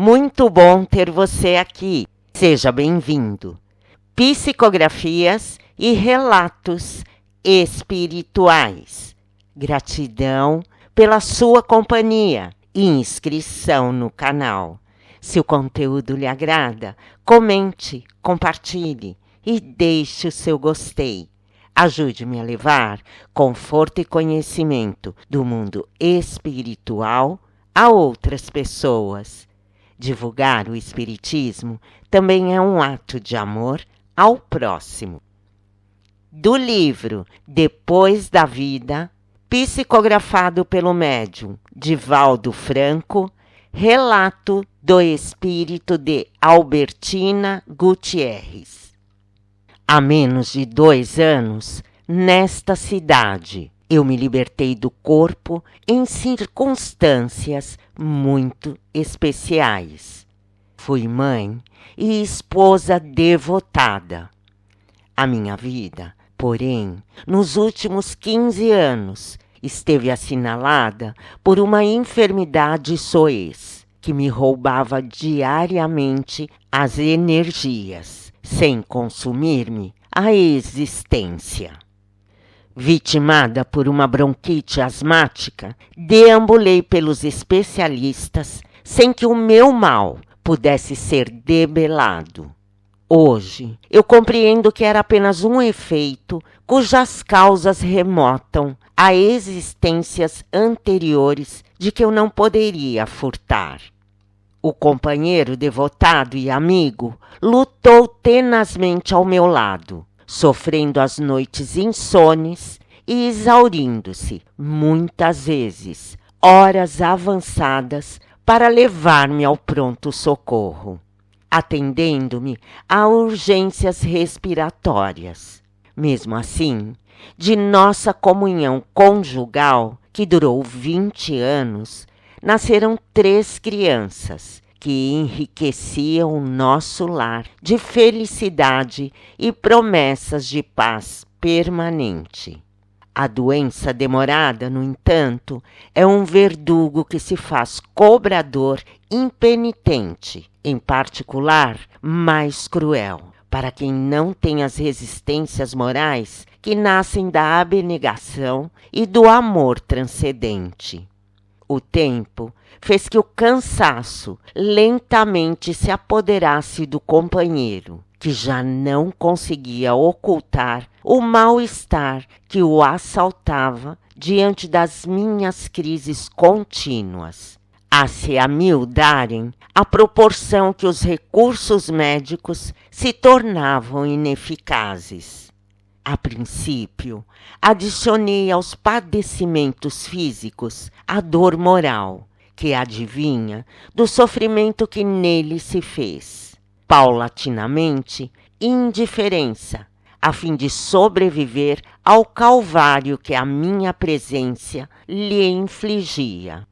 Muito bom ter você aqui. Seja bem-vindo. Psicografias e relatos espirituais. Gratidão pela sua companhia e inscrição no canal. Se o conteúdo lhe agrada, comente, compartilhe e deixe o seu gostei. Ajude-me a levar conforto e conhecimento do mundo espiritual a outras pessoas. Divulgar o Espiritismo também é um ato de amor ao próximo. Do livro Depois da Vida, psicografado pelo médium Divaldo Franco, relato do espírito de Albertina Gutierrez. Há menos de 2 anos, nesta cidade, eu me libertei do corpo em circunstâncias muito especiais. Fui mãe e esposa devotada. A minha vida, porém, nos últimos 15 anos, esteve assinalada por uma enfermidade soez, que me roubava diariamente as energias, sem consumir-me a existência. Vitimada por uma bronquite asmática, deambulei pelos especialistas sem que o meu mal pudesse ser debelado. Hoje, eu compreendo que era apenas um efeito cujas causas remontam a existências anteriores de que eu não poderia furtar. O companheiro devotado e amigo lutou tenazmente ao meu lado, sofrendo as noites insones e exaurindo-se, muitas vezes, horas avançadas para levar-me ao pronto-socorro, atendendo-me a urgências respiratórias. Mesmo assim, de nossa comunhão conjugal, que durou 20 anos, nasceram 3 crianças que enriqueciam o nosso lar de felicidade e promessas de paz permanente. A doença demorada, no entanto, é um verdugo que se faz cobrador impenitente, em particular, mais cruel, para quem não tem as resistências morais que nascem da abnegação e do amor transcendente. O tempo fez que o cansaço lentamente se apoderasse do companheiro, que já não conseguia ocultar o mal-estar que o assaltava diante das minhas crises contínuas, a se amildarem à proporção que os recursos médicos se tornavam ineficazes. A princípio, adicionei aos padecimentos físicos a dor moral, que advinha do sofrimento que nele se fez. Paulatinamente, indiferença, a fim de sobreviver ao calvário que a minha presença lhe infligia.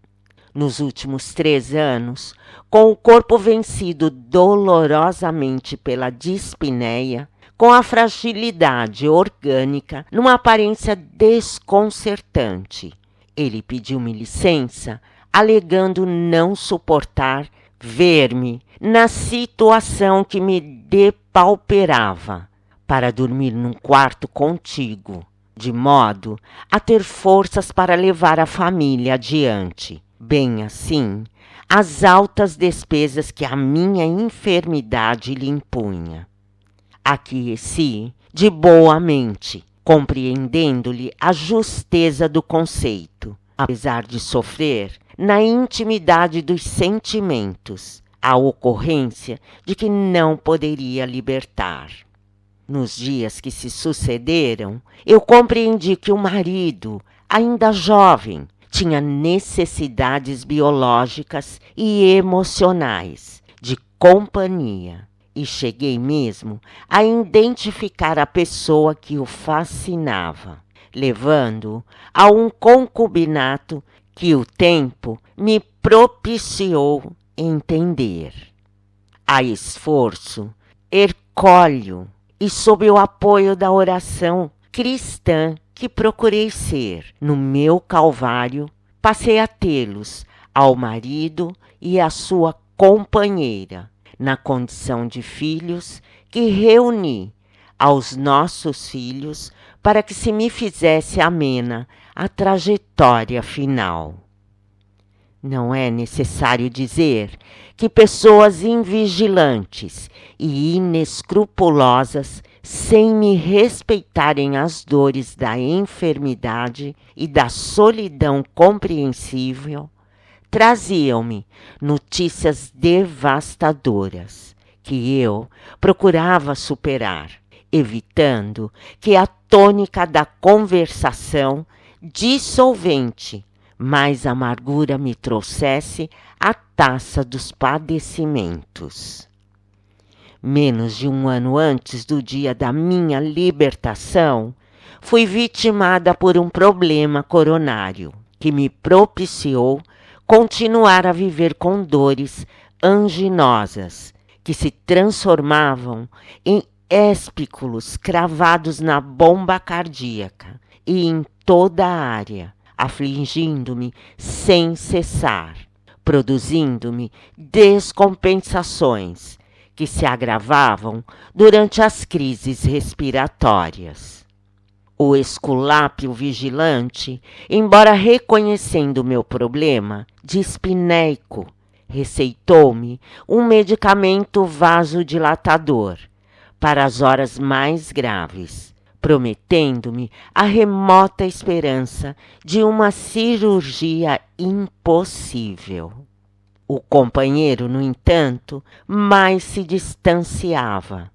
Nos últimos 3 anos, com o corpo vencido dolorosamente pela dispneia, com a fragilidade orgânica numa aparência desconcertante, ele pediu-me licença, alegando não suportar ver-me na situação que me depauperava, para dormir num quarto contíguo, de modo a ter forças para levar a família adiante. Bem assim, as altas despesas que a minha enfermidade lhe impunha. Aqueci de boa mente, compreendendo-lhe a justeza do conceito, apesar de sofrer na intimidade dos sentimentos a ocorrência de que não poderia libertar. Nos dias que se sucederam, eu compreendi que o marido, ainda jovem, tinha necessidades biológicas e emocionais de companhia, e cheguei mesmo a identificar a pessoa que o fascinava, levando-o a um concubinato que o tempo me propiciou entender. A esforço hercúleo e sob o apoio da oração cristã que procurei ser no meu calvário, passei a tê-los ao marido e à sua companheira, na condição de filhos que reuni aos nossos filhos para que se me fizesse amena a trajetória final. Não é necessário dizer que pessoas invigilantes e inescrupulosas, sem me respeitarem as dores da enfermidade e da solidão compreensível, traziam-me notícias devastadoras que eu procurava superar, evitando que a tônica da conversação dissolvente mais amargura me trouxesse a taça dos padecimentos. Menos de um ano antes do dia da minha libertação, fui vitimada por um problema coronário que me propiciou continuar a viver com dores anginosas que se transformavam em espículos cravados na bomba cardíaca e em toda a área, afligindo-me sem cessar, produzindo-me descompensações que se agravavam durante as crises respiratórias. O esculápio vigilante, embora reconhecendo o meu problema dispineico, receitou-me um medicamento vasodilatador para as horas mais graves, prometendo-me a remota esperança de uma cirurgia impossível. O companheiro, no entanto, mais se distanciava.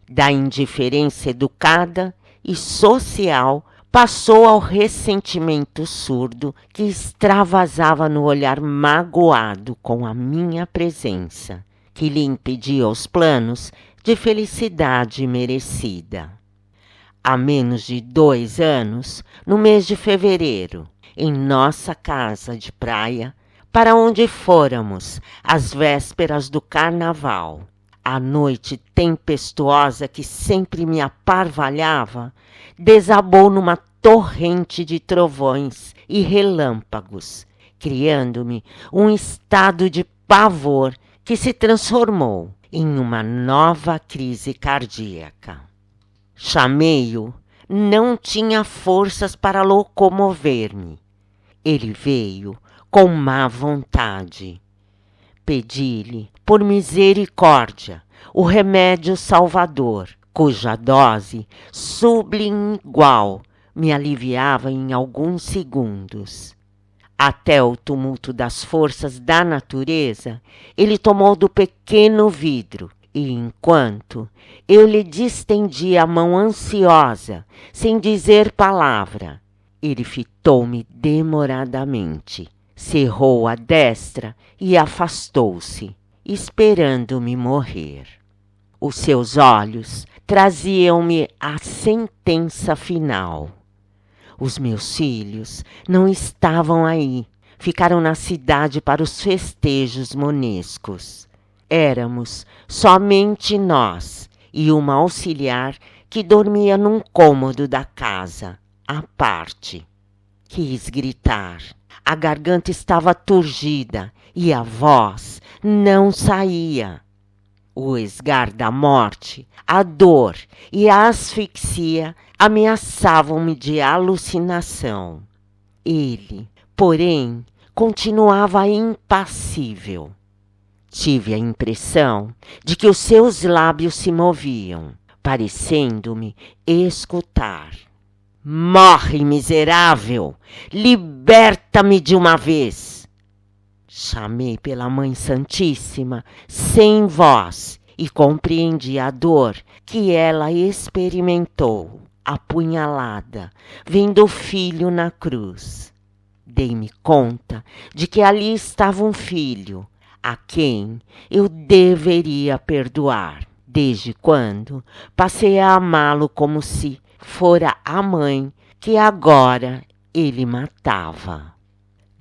Da indiferença educada e social, passou ao ressentimento surdo que extravasava no olhar magoado com a minha presença, que lhe impedia os planos de felicidade merecida. Há menos de 2 anos, no mês de fevereiro, em nossa casa de praia, para onde fôramos às vésperas do carnaval, a noite tempestuosa que sempre me aparvalhava desabou numa torrente de trovões e relâmpagos, criando-me um estado de pavor que se transformou em uma nova crise cardíaca. Chamei-o, não tinha forças para locomover-me. Ele veio com má vontade. Pedi-lhe, por misericórdia, o remédio salvador, cuja dose sublingual me aliviava em alguns segundos. Até o tumulto das forças da natureza, ele tomou do pequeno vidro e, enquanto eu lhe distendia a mão ansiosa, sem dizer palavra, ele fitou-me demoradamente, cerrou a destra e afastou-se, esperando-me morrer. Os seus olhos traziam-me a sentença final. Os meus filhos não estavam aí, ficaram na cidade para os festejos monescos. Éramos somente nós e uma auxiliar que dormia num cômodo da casa, à parte. Quis gritar. A garganta estava turgida e a voz não saía. O esgar da morte, a dor e a asfixia ameaçavam-me de alucinação. Ele, porém, continuava impassível. Tive a impressão de que os seus lábios se moviam, parecendo-me escutar. Morre, miserável! Liberta-me de uma vez! Chamei pela Mãe Santíssima, sem voz, e compreendi a dor que ela experimentou, apunhalada, vendo o filho na cruz. Dei-me conta de que ali estava um filho, a quem eu deveria perdoar, desde quando passei a amá-lo como se fora a mãe que agora ele matava.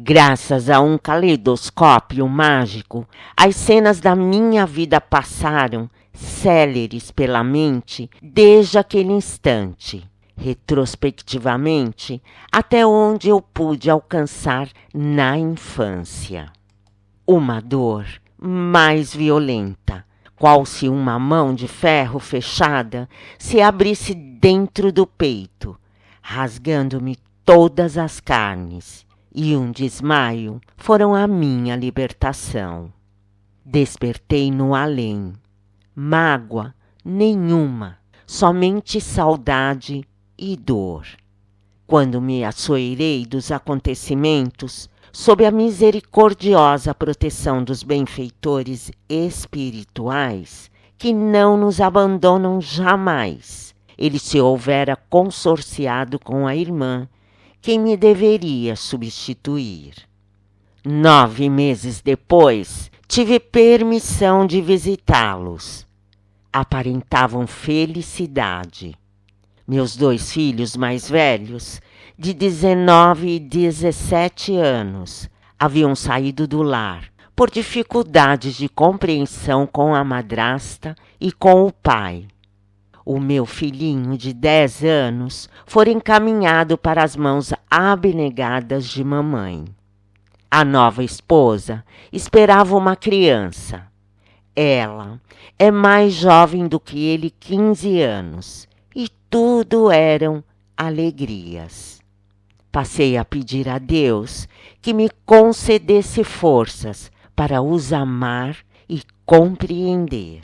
Graças a um caleidoscópio mágico, as cenas da minha vida passaram, céleres pela mente, desde aquele instante, retrospectivamente, até onde eu pude alcançar na infância. Uma dor mais violenta, qual se uma mão de ferro fechada se abrisse dentro do peito, rasgando-me todas as carnes, e um desmaio foram a minha libertação. Despertei no além, mágoa nenhuma, somente saudade e dor. Quando me assoerei dos acontecimentos, sob a misericordiosa proteção dos benfeitores espirituais, que não nos abandonam jamais, ele se houvera consorciado com a irmã, quem me deveria substituir. 9 meses depois, tive permissão de visitá-los. Aparentavam felicidade. Meus 2 filhos mais velhos, de 19 e 17 anos, haviam saído do lar por dificuldades de compreensão com a madrasta e com o pai. O meu filhinho de 10 anos fora encaminhado para as mãos abnegadas de mamãe. A nova esposa esperava uma criança. Ela é mais jovem do que ele 15 anos e tudo eram alegrias. Passei a pedir a Deus que me concedesse forças para os amar e compreender.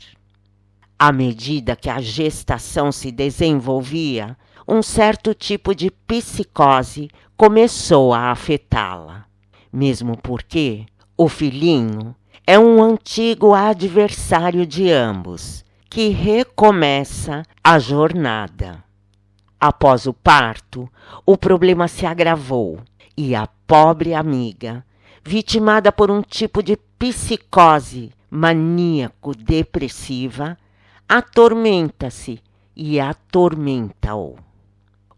À medida que a gestação se desenvolvia, um certo tipo de psicose começou a afetá-la. Mesmo porque o filhinho é um antigo adversário de ambos, que recomeça a jornada. Após o parto, o problema se agravou e a pobre amiga, vitimada por um tipo de psicose maníaco-depressiva, atormenta-se e atormenta-o.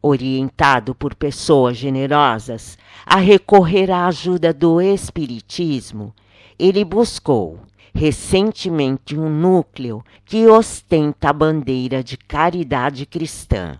Orientado por pessoas generosas a recorrer à ajuda do espiritismo, ele buscou recentemente um núcleo que ostenta a bandeira de caridade cristã,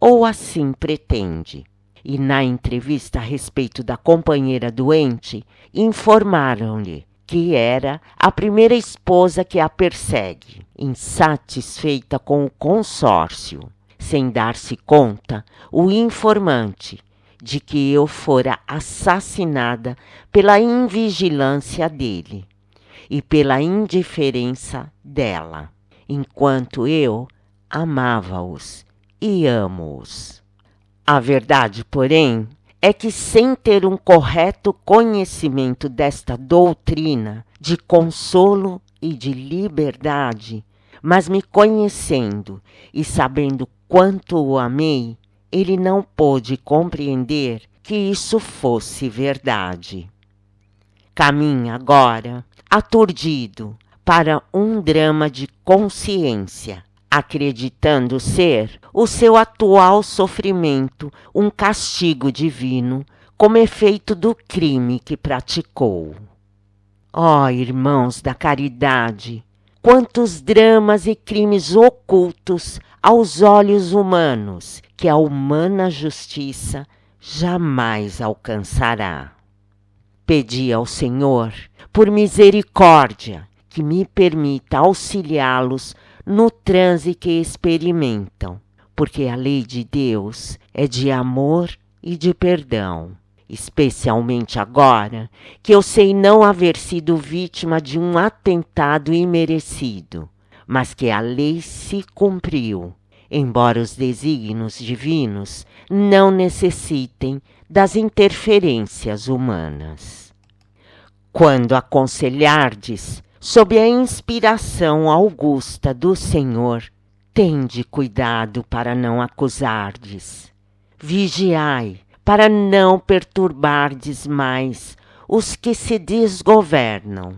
ou assim pretende. E na entrevista a respeito da companheira doente, informaram-lhe que era a primeira esposa que a persegue, insatisfeita com o consórcio. Sem dar-se conta, o informante de que eu fora assassinada pela invigilância dele e pela indiferença dela, enquanto eu amava-os e amo-os. A verdade, porém, é que sem ter um correto conhecimento desta doutrina de consolo e de liberdade, mas me conhecendo e sabendo quanto o amei, ele não pôde compreender que isso fosse verdade. Caminha agora, aturdido, para um drama de consciência, acreditando ser o seu atual sofrimento um castigo divino como efeito do crime que praticou. Ó irmãos da caridade, quantos dramas e crimes ocultos aos olhos humanos que a humana justiça jamais alcançará. Pedi ao Senhor, por misericórdia, que me permita auxiliá-los no transe que experimentam, porque a lei de Deus é de amor e de perdão, especialmente agora que eu sei não haver sido vítima de um atentado imerecido, mas que a lei se cumpriu, embora os desígnios divinos não necessitem das interferências humanas. Quando aconselhardes sob a inspiração augusta do Senhor, tende cuidado para não acusardes. Vigiai para não perturbardes mais os que se desgovernam.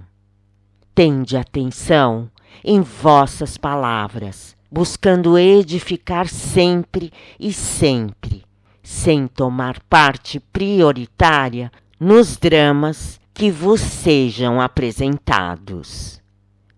Tende atenção em vossas palavras, buscando edificar sempre e sempre, sem tomar parte prioritária nos dramas que vos sejam apresentados.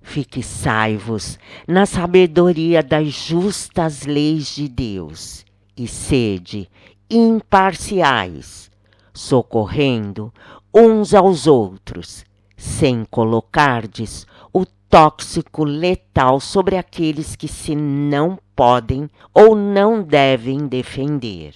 Fixai-vos na sabedoria das justas leis de Deus e sede imparciais, socorrendo uns aos outros, sem colocardes o tóxico letal sobre aqueles que se não podem ou não devem defender.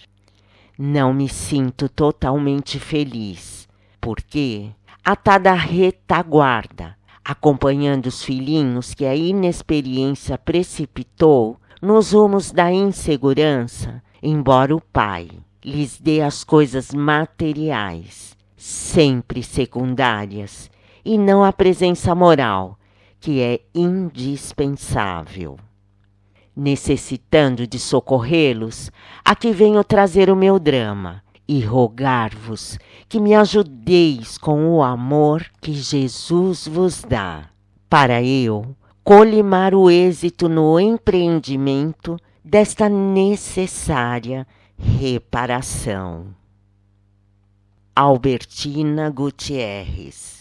Não me sinto totalmente feliz, porque, atada à retaguarda, acompanhando os filhinhos que a inexperiência precipitou nos rumos da insegurança, embora o pai lhes dê as coisas materiais, sempre secundárias, e não a presença moral, que é indispensável. Necessitando de socorrê-los, aqui venho trazer o meu drama e rogar-vos que me ajudeis com o amor que Jesus vos dá, para eu colimar o êxito no empreendimento desta necessária reparação. Albertina Gutierrez.